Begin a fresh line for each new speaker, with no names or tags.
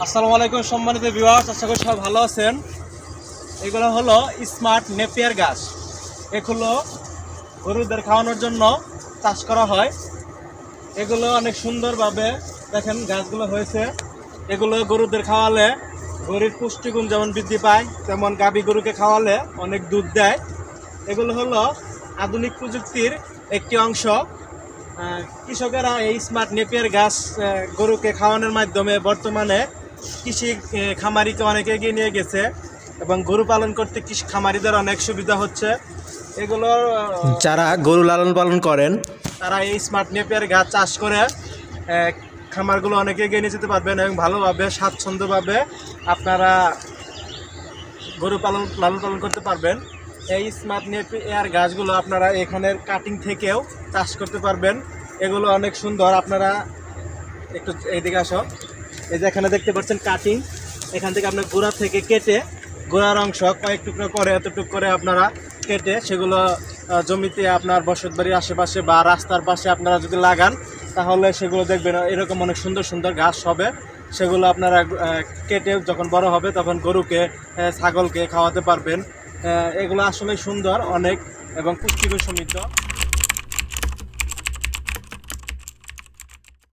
আসসালামু আলাইকুম সম্মানিত ভিউয়ার্স, আশা করি সবাই ভালো আছেন। এগুলো হলো স্মার্ট নেপিয়ার গাছ। এগুলো গরুদের খাওয়ানোর জন্য চাষ করা হয়। এগুলো অনেক সুন্দরভাবে দেখেন গাছগুলো হয়েছে। এগুলো গরুদের খাওয়ালে গরুর পুষ্টিগুণ যেমন বৃদ্ধি পায়, তেমন গাভী গরুকে খাওয়ালে অনেক দুধ দেয়। এগুলো হলো আধুনিক প্রযুক্তির একটি অংশ। কৃষকেরা এই স্মার্ট নেপিয়ার গাছ গরুকে খাওয়ানোর মাধ্যমে বর্তমানে কৃষি খামারিকে অনেক এগিয়ে নিয়ে গেছে এবং গরু পালন করতে কৃষি খামারিদের অনেক সুবিধা হচ্ছে। এগুলো
যারা গরু লালন পালন করেন
তারা এই স্মার্ট নেপিয়ার গাছ চাষ করে খামারগুলো অনেক এগিয়ে নিয়ে যেতে পারবেন এবং ভালোভাবে স্বাচ্ছন্দ্যভাবে আপনারা গরু লালন পালন করতে পারবেন। এই স্মার্ট নেপিয়ার গাছগুলো আপনারা এখানের কাটিং থেকেও চাষ করতে পারবেন। এগুলো অনেক সুন্দর। আপনারা একটু এইদিকে আসো। এই যে এখানে দেখতে পাচ্ছেন কাটিং, এখান থেকে আপনার গোড়া থেকে কেটে গোড়ার অংশ কয়েক টুকরো করে এতটুকু করে আপনারা কেটে সেগুলো জমিতে আপনার বসত বাড়ির আশেপাশে বা রাস্তার পাশে আপনারা যদি লাগান তাহলে সেগুলো দেখবেন এরকম অনেক সুন্দর সুন্দর ঘাস হবে। সেগুলো আপনারা কেটে যখন বড় হবে তখন গরুকে ছাগলকে খাওয়াতে পারবেন। এগুলো আসলে সুন্দর অনেক এবং পুষ্টিগুণ সমৃদ্ধ।